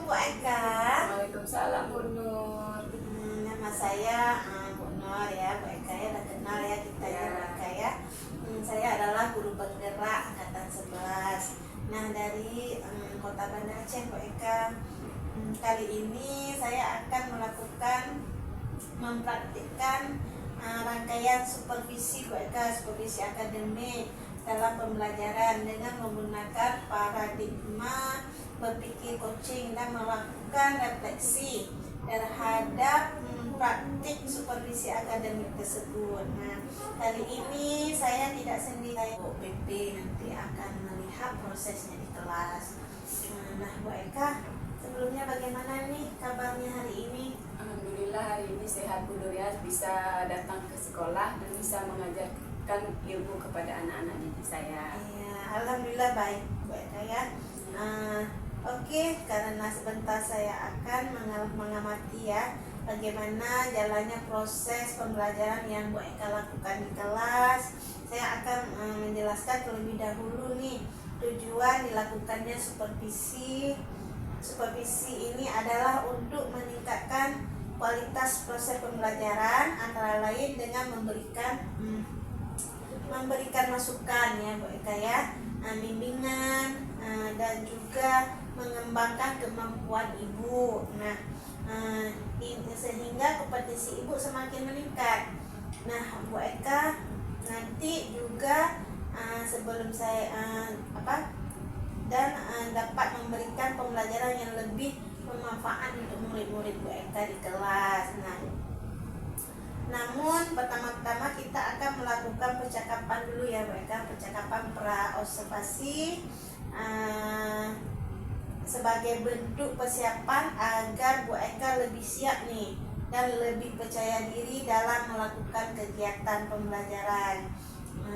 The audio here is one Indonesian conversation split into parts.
Bu Eka. Waalaikumsalam Bu Nur. Nama saya Bu Nur ya, Bu Eka ya, udah kenal ya kita ya Bu Eka ya. Saya adalah guru penggerak angkatan 11. Nah dari Kota Banda Aceh Bu Eka. Kali ini saya akan mempraktikkan rangkaian supervisi Bu Eka, supervisi akademik dalam pembelajaran dengan menggunakan paradigma berpikir coaching dan melakukan refleksi terhadap praktik supervisi akademik tersebut. Nah, kali ini saya tidak sendiri, Bu PP nanti akan melihat prosesnya di kelas. Nah, Bu Eka, sebelumnya bagaimana nih kabarnya hari ini? Alhamdulillah hari ini sehat Bu Nur ya, bisa datang ke sekolah dan bisa mengajarkan ilmu kepada anak-anak didik saya. Ya, alhamdulillah baik Bu Eka ya. Oke, karena sebentar saya akan mengamati ya bagaimana jalannya proses pembelajaran yang Bu Eka lakukan di kelas. Saya akan menjelaskan terlebih dahulu nih tujuan dilakukannya supervisi. Supervisi ini adalah untuk meningkatkan kualitas proses pembelajaran, antara lain dengan memberikan masukan ya Bu Eka ya, bimbingan dan juga mengembangkan kemampuan ibu. Nah, sehingga kompetensi ibu semakin meningkat. Nah, Bu Eka nanti juga sebelum saya dapat memberikan pembelajaran yang lebih bermanfaat untuk murid-murid Bu Eka di kelas. Nah, namun pertama-tama kita akan melakukan percakapan dulu ya Bu Eka, percakapan pra-observasi sebagai bentuk persiapan agar Bu Eka lebih siap nih dan lebih percaya diri dalam melakukan kegiatan pembelajaran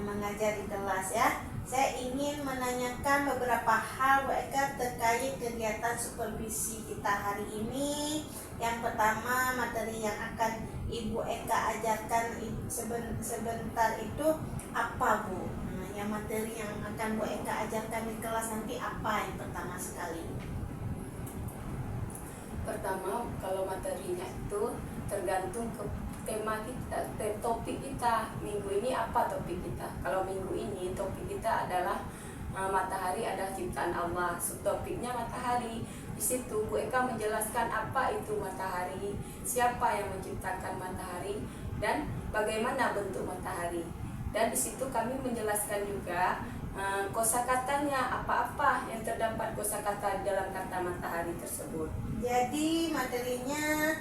mengajar di kelas ya. Saya ingin menanyakan beberapa hal Bu Eka terkait kegiatan supervisi kita hari ini. Yang pertama, materi yang akan Ibu Eka ajarkan sebentar itu apa Bu? Yang materi yang akan Bu Eka ajarkan di kelas nanti apa yang pertama sekali? Pertama, kalau materinya itu tergantung ke tema kita, topik kita minggu ini apa topik kita. Kalau minggu ini topik kita adalah matahari adalah ciptaan Allah. Subtopiknya matahari. Di situ Bu Eka menjelaskan apa itu matahari, siapa yang menciptakan matahari, dan bagaimana bentuk matahari. Dan di situ kami menjelaskan juga kosakatanya, apa-apa yang terdapat kosakata dalam kata matahari tersebut. Jadi materinya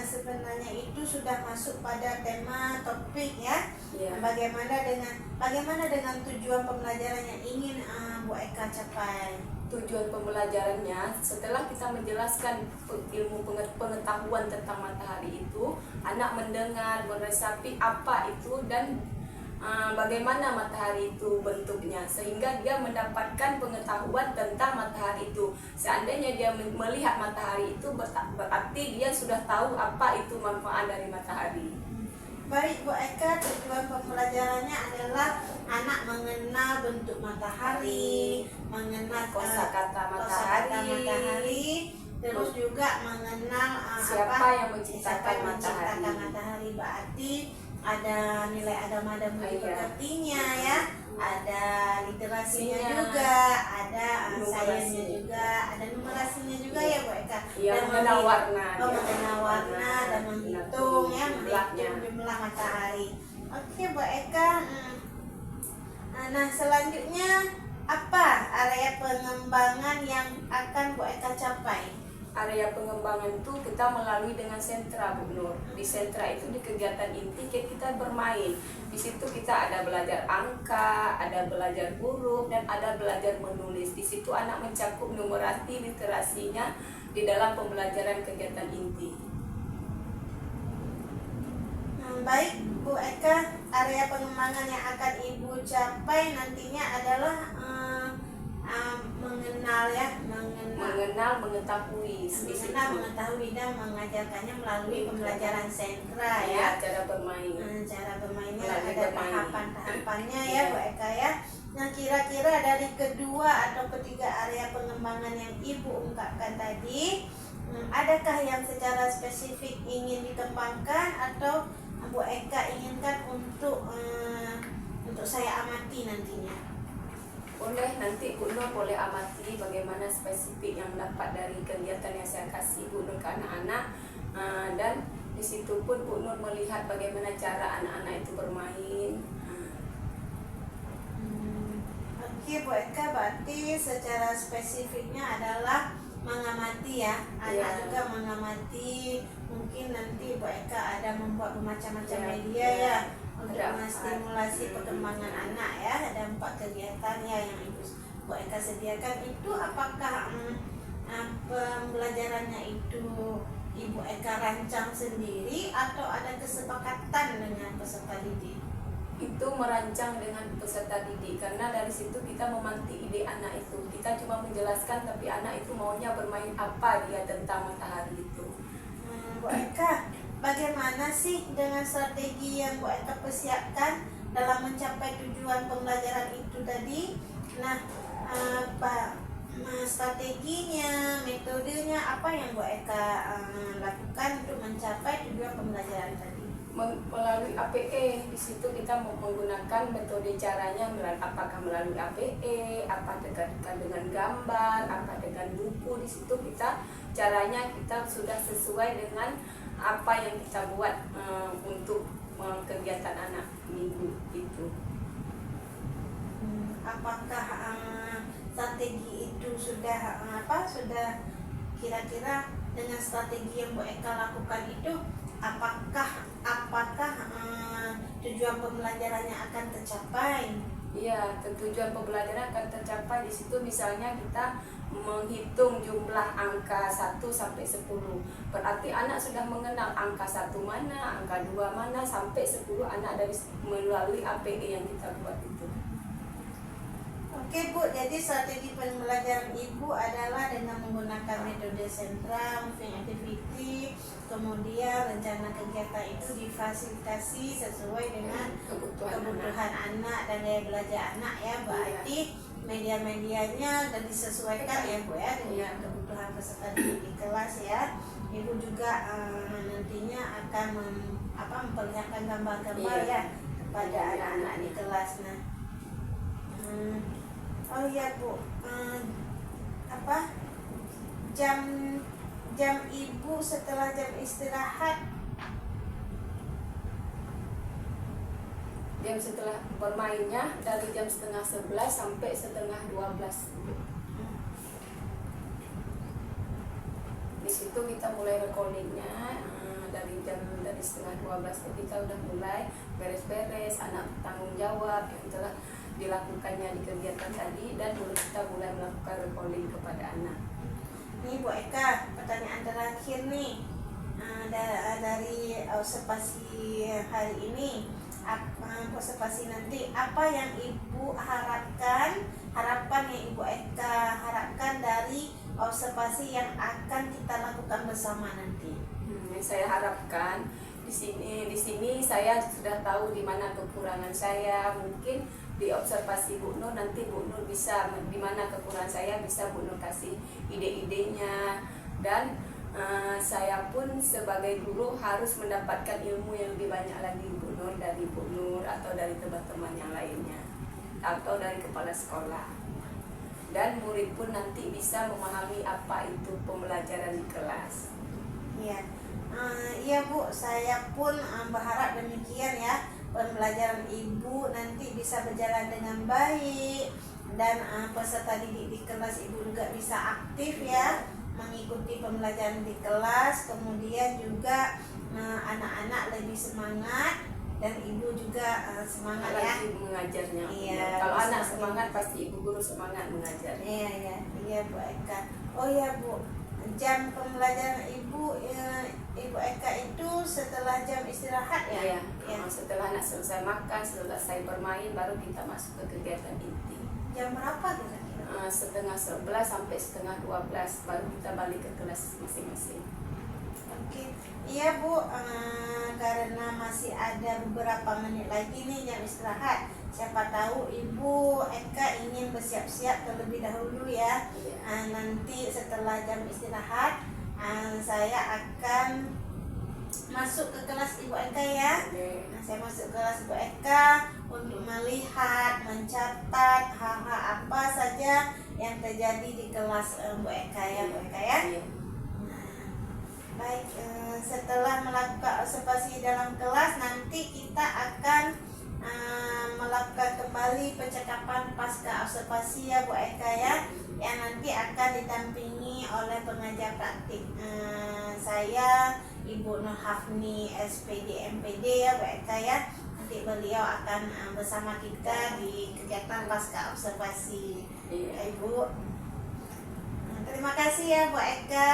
sebenarnya itu sudah masuk pada tema topik ya. Ya. Bagaimana dengan tujuan pembelajaran yang ingin Bu Eka capai? Tujuan pembelajarannya setelah kita menjelaskan ilmu pengetahuan tentang matahari itu, anak mendengar, meresapi apa itu dan bagaimana matahari itu bentuknya, sehingga dia mendapatkan pengetahuan tentang matahari itu. Seandainya dia melihat matahari itu, berarti dia sudah tahu apa itu manfaat dari matahari. Baik Bu Eka, tujuan pembelajarannya adalah anak mengenal bentuk matahari, mengenal kosakata matahari, terus juga mengenal siapa yang menciptakan matahari. Berarti ada nilai agama dan buktinya ya, ada literasinya juga, ada sainsnya juga, ada numerasinya juga ya Bu Eka. Dan mengenal warna, mengenal warna dan menghitung ya, menghitung jumlah matahari. Oke Bu Eka. Nah selanjutnya apa area pengembangan yang akan Bu Eka capai? Area pengembangan itu kita melalui dengan sentra Bu Nur. Di sentra itu di kegiatan inti kita bermain. Di situ kita ada belajar angka, ada belajar huruf, dan ada belajar menulis. Di situ anak mencakup numerasi, literasinya di dalam pembelajaran kegiatan inti. Baik Bu Eka, area pengembangan yang akan Ibu capai nantinya adalah mengetahui dan mengajarkannya melalui pembelajaran sentra ya. Cara bermain. Cara bermainnya ada tahapan-tahapannya ya Bu Eka ya. Nah kira-kira dari kedua atau ketiga area upaya pengembangan yang Ibu ungkapkan tadi, adakah yang secara spesifik ingin dikembangkan atau Bu Eka inginkan untuk saya amati nantinya? Boleh, nanti Bu Nur boleh amati bagaimana spesifik yang dapat dari kegiatan yang saya kasih Bu Nur ke anak-anak, dan di situ pun Bu Nur melihat bagaimana cara anak-anak itu bermain. Oke, Bu Eka, berarti secara spesifiknya adalah mengamati ya, anak juga mengamati. Mungkin nanti Bu Eka ada membuat bermacam-macam media ya untuk menstimulasi perkembangan anak ya. Ada 4 kegiatan ya yang Bu Eka sediakan. Itu apakah pembelajarannya itu Ibu Eka rancang sendiri atau ada kesepakatan dengan peserta didik? Itu merancang dengan peserta didik, karena dari situ kita memantik ide anak itu. Kita cuma menjelaskan, tapi anak itu maunya bermain apa dia tentang matahari itu. Bu Eka, bagaimana sih dengan strategi yang Bu Eka persiapkan dalam mencapai tujuan pembelajaran itu tadi? Nah, strateginya, metodenya apa yang Bu Eka lakukan untuk mencapai tujuan pembelajaran tadi? Melalui APE, di situ kita menggunakan metode caranya, apakah melalui APE, apa dengan gambar, apa dengan buku. Di situ kita caranya kita sudah sesuai dengan apa yang kita buat untuk kegiatan anak minggu itu. Apakah strategi itu sudah sudah kira-kira dengan strategi yang Bu Eka lakukan itu apakah tujuan pembelajarannya akan tercapai? Iya, tujuan pembelajaran akan tercapai. Di situ misalnya kita menghitung jumlah angka 1 sampai 10. Berarti anak sudah mengenal angka 1 mana, angka 2 mana, sampai 10 anak dari melalui APE yang kita buat itu. Oke Bu, jadi strategi pembelajaran Ibu adalah dengan menggunakan metode sentra, moving activity, kemudian rencana kegiatan itu difasilitasi sesuai dengan kebutuhan anak dan gaya belajar anak ya. Berarti media-medianya dan disesuaikan ya Bu ya dengan kebutuhan peserta didik di kelas ya. Ibu juga nantinya akan memperlihatkan gambar-gambar ya kepada anak-anak di kelas. Nah, oh iya Bu, jam Ibu setelah jam istirahat? Jam setelah bermainnya dari jam 10:30 sampai 11:30. Di situ kita mulai recordingnya dari 11:30 kita udah mulai beres-beres, anak tanggung jawab yang telah dilakukannya di kegiatan tadi, dan kita mulai melakukan recording kepada anak. Nih Bu Eka, pertanyaan terakhir nih dari observasi hari ini, observasi nanti, apa yang Ibu harapan yang Ibu Eka harapkan dari observasi yang akan kita lakukan bersama nanti? Yang saya harapkan di sini saya sudah tahu di mana kekurangan saya. Mungkin di observasi Bu Nur nanti Bu Nur bisa di mana kekurangan saya, bisa Bu Nur kasih ide-idenya, dan saya pun sebagai guru harus mendapatkan ilmu yang lebih banyak lagi Bu Nur, dari Bu Nur atau dari teman-teman yang lainnya atau dari kepala sekolah, dan murid pun nanti bisa memahami apa itu pembelajaran di kelas. Iya, iya Bu, saya pun berharap demikian ya. Pembelajaran Ibu nanti bisa berjalan dengan baik, dan peserta didik di kelas Ibu juga bisa aktif ya mengikuti pembelajaran di kelas. Kemudian juga anak-anak lebih semangat dan Ibu juga semangat ya mengajarnya. Iya, kalau anak semangat pasti Ibu guru semangat mengajar. Iya Bu Eka. Oh ya Bu, jam pembelajaran Ibu Eka itu setelah jam istirahat ya? Iya. Setelah anak selesai makan, selesai bermain, baru kita masuk ke kegiatan inti. Jam berapa kira-kira? 10:30 sampai 11:30 baru kita balik ke kelas masing-masing. Oke, iya Bu, karena masih ada beberapa menit lagi nih jam istirahat. Siapa tahu Ibu Eka ingin bersiap-siap terlebih dahulu ya. Iya. nanti setelah jam istirahat saya akan masuk ke kelas Ibu Eka ya. Saya masuk ke kelas Ibu Eka untuk melihat, mencatat hal-hal apa saja yang terjadi di kelas Bu Eka ya, Bu Eka ya. Baik, setelah melakukan observasi dalam kelas, nanti kita akan melakukan kembali percakapan pasca observasi ya Bu Eka ya, yang nanti akan ditampingi oleh pengajar praktik saya Ibu Nur Hafni SPD MPD ya Bu Eka ya. Nanti beliau akan bersama kita di kegiatan pasca observasi ya, Ibu. Terima kasih ya Bu Eka.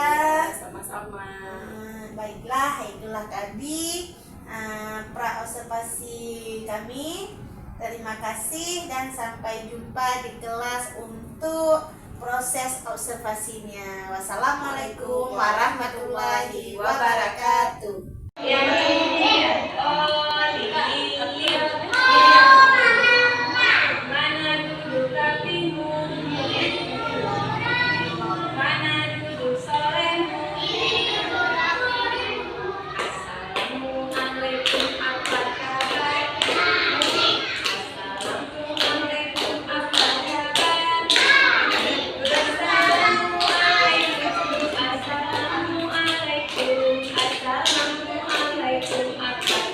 Sama-sama. Baiklah, itulah tadi pra observasi kami. Terima kasih dan sampai jumpa di kelas untuk proses observasinya. Wassalamualaikum warahmatullahi wabarakatuh. Mana duduk kakimu? Mana duduk soremu? Assalamualaikum, apa kabar? Assalamualaikum, apa kabar? Assalamualaikum, assalamualaikum, apa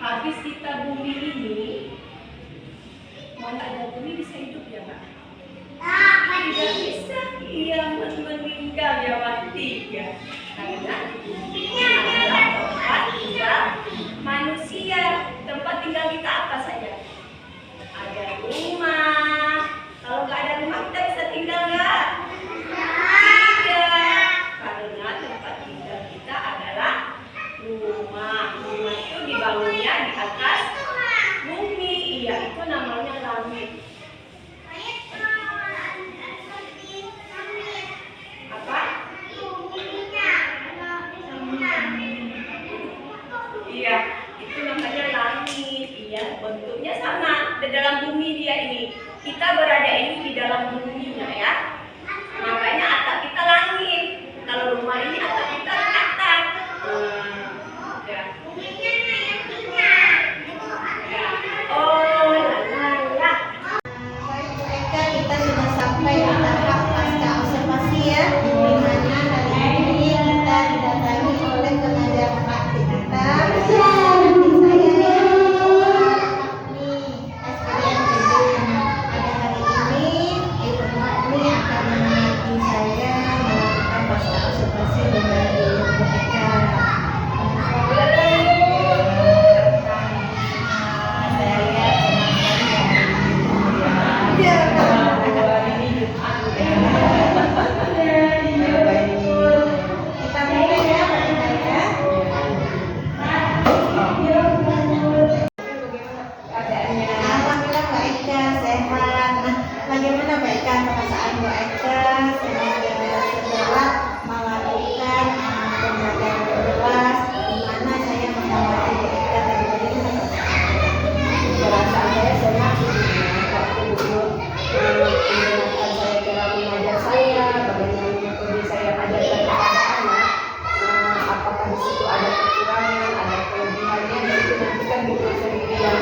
habis kita bumi ini, mana ada bumi bisa hidup ya Pak? Tidak bisa, ia meninggal ya mati ya. Karena bumi adalah tempat tinggal manusia. Tempat tinggal kita apa saja? Ada rumah. Kalau nggak ada rumah kita bisa tinggal nggak? Tidak. Karena tempat tinggal kita adalah rumah. Rumah itu dibangunnya di atas bumi. Iya, itu namanya langit. Apa? Iya, itu namanya langit. Iya, bentuknya sama. Di dalam bumi dia ini. Kita berada ini di dalam buminya ya. Makanya atap kita langit. Kalau rumah ini atap kita atap. Ya. Oh, la. Baik Bu Eka, kita sudah sampai di tahap pasca observasi ya, di mana hari ini kita didatangi oleh pengajar praktik kita. Nanti saya yang nih SPDN pada hari ini, Ibu Makni akan menemani saya melakukan pasca observasi dengan Ibu Eka. Alhamdulillah Mbak Eka sehat. Nah, bagaimana Mbak Eka perasaan Mbak Eka setelah melakukan pembelajaran kelas di mana saya mengamati Mbak Eka tadi bagaimana? Perasaan saya senang waktu dulu mendengarkan saya cara mengajar saya, bagaimana metode saya ajarkan kepada anak, apakah di situ ada kekurangan, ada kelebihannya, dan itu nanti kan guru sendiri yang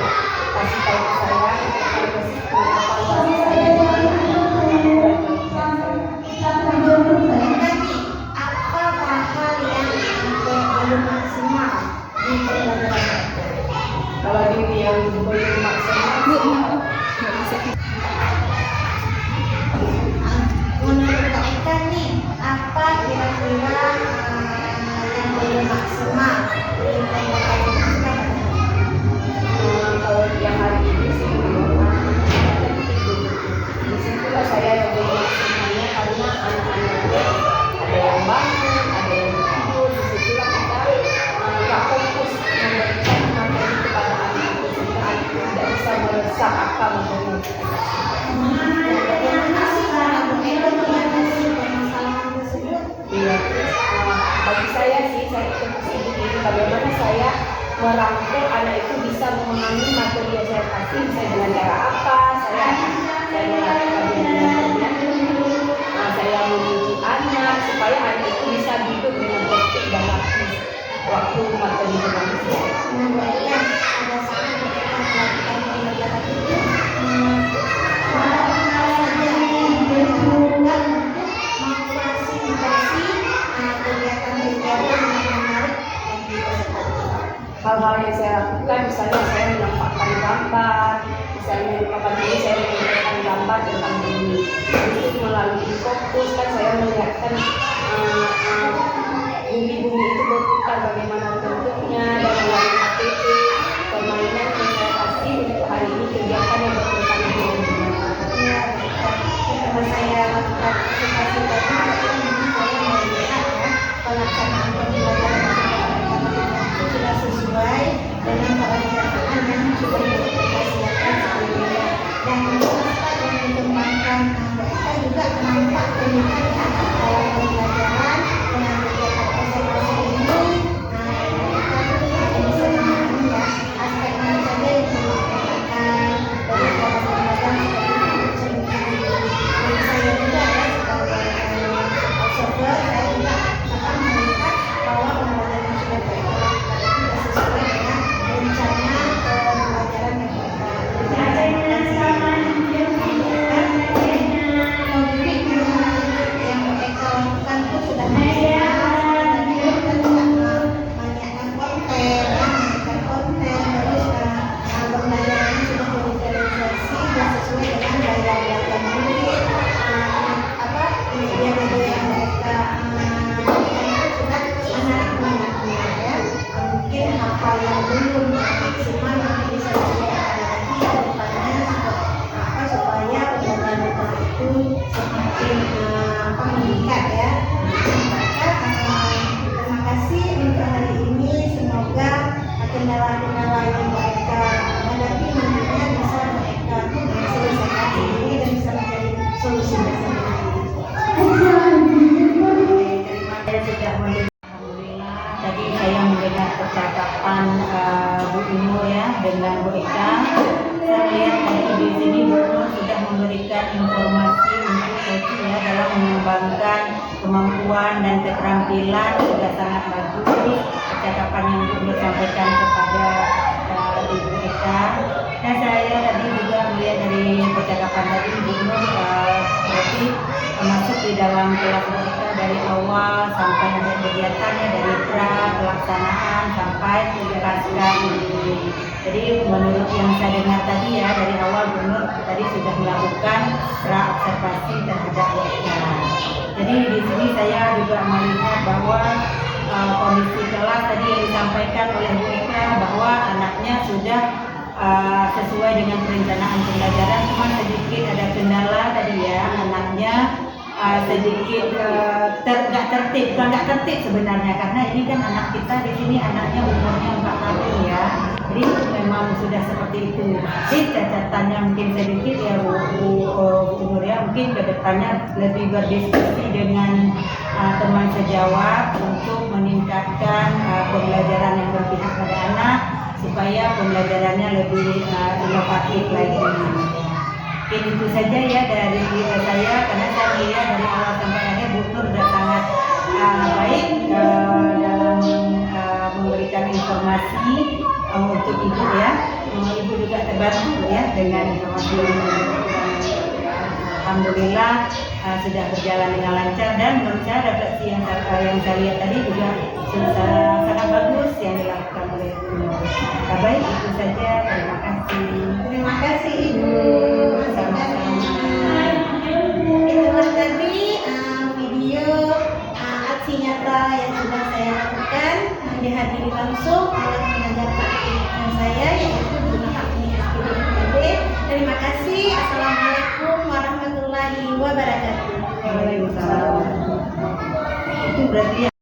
kasih tahu ke saya, evaluasi saya di mana ada kekurangan Menurut Mbak Eka nih, apa hal-hal yang belum maksimal di pembelajaran Mbak Eka? kalau di yang belum maksimal. Menurut Mbak Eka nih, apa kira-kira yang belum maksimal di pembelajaran kita pada hari ini? Kalau yang hari ini sih disitulah saya yang belum maksimalnya karena anak-anaknya ada yang bangun, ada yang tidur. Disitulah kita nggak fokus memberikan materi kepada anak itu sehingga anak tidak bisa meresap apa materi yang kita kasih. Bagaimana sih cara Bu Eka mengatasi permasalahan tersebut? Iya, bagi saya sih saya fokus ini bagaimana saya merangkul anak itu bisa memahami materi yang saya kasih, bisa dengan cara apa saya melakukan dengan saya mendidik anak supaya anak itu bisa hidup dengan tertib dan aktif waktu materi berlangsung. Nah, Bu Eka, pada saat Bu Eka melakukan pembelajaran itu, hal-hal saja yang dilakukan untuk memfasilitasi kegiatan-kegiatan yang menarik bagi peserta. Hal-hal yang saya lakukan, misalnya saya menampakkan gambar, misalnya kapan ini saya menyampaikan gambar tentang bumi. Itu melalui fokus kan saya melihatkan bumi-bumi itu berputar bagaimana bentuknya, dan melalui APP permainan yang saya kasih untuk hari ini kegiatan yang berkaitan dengan bumi. Ya, setelah saya lakukan observasi tadi, memang saya melihat ya pelaksanaan pembelajaran itu sudah sesuai dengan perencanaan yang sudah kita siapkan sebelumnya. Dan peserta yang dikembangkan mereka juga nampak terlihat ya dalam pembelajaran dengan kegiatan observasi ini. Nah, hal yang belum maksimal nanti bisa dilakukan lagi ke depannya supaya hubungan kita itu semakin meningkat ya. Maka terima kasih untuk hari ini, semoga kendala-kendala yang mereka hadapi nantinya bisa mereka selesaikan sendiri dan bisa menjadi solusinya sendiri. Saya sudah mendengar, alhamdulillah tadi saya mendengar percakapan Bu Inu ya dengan Bu Eka. Saya lihat tadi di sini Bu Inu sudah memberikan informasi untuk Eki ya dalam mengembangkan kemampuan dan keterampilan, sudah sangat bagus percakapan yang Bu Inu sampaikan kepada Ibu Eka. Dan saya tadi juga melihat dari percakapan tadi Bu Inu berarti masuk di dalam kelas Bu Eka dari awal sampai ada kegiatannya, dari pra pelaksanaan sampai pasca ini. Jadi menurut yang saya dengar tadi ya, dari awal Gubernur tadi sudah melakukan pra observasi terhadap Bu Eka. Jadi di sini saya juga melihat bahwa kondisi kelas tadi yang disampaikan oleh Bu Eka bahwa anaknya sudah sesuai dengan perencanaan pembelajaran, cuma sedikit ada kendala tadi ya, anaknya sedikit nggak tertib, nggak tertib sebenarnya, karena ini kan anak kita di sini anaknya umurnya 4 tahun ya, jadi memang sudah seperti itu. Jadi catatannya mungkin sedikit ya Bu Nur ya, mungkin kedepannya lebih berdiskusi dengan teman sejawat untuk meningkatkan pembelajaran yang berpihak pada anak supaya pembelajarannya lebih inovatif lagi. Mungkin itu saja ya dari saya, karena saya melihat dari awal sampai akhir Bu Nur sudah sangat baik dalam memberikan informasi untuk Ibu ya. Ibu juga terbantu ya dengan informasi ini. Alhamdulillah sudah berjalan dengan lancar, dan menurut saya refleksi yang saya lihat tadi juga sangat bagus yang dilakukan oleh Ibu Nur. Baik, itu saja. Terima kasih. Terima kasih Ibu. Itulah tadi video aksi nyata yang sudah saya lakukan, dihadiri langsung oleh pengajar praktik saya yaitu Bu Fatmi SPD. Terima kasih. Assalamualaikum warahmatullahi wabarakatuh. Waalaikumsalam. Itu berarti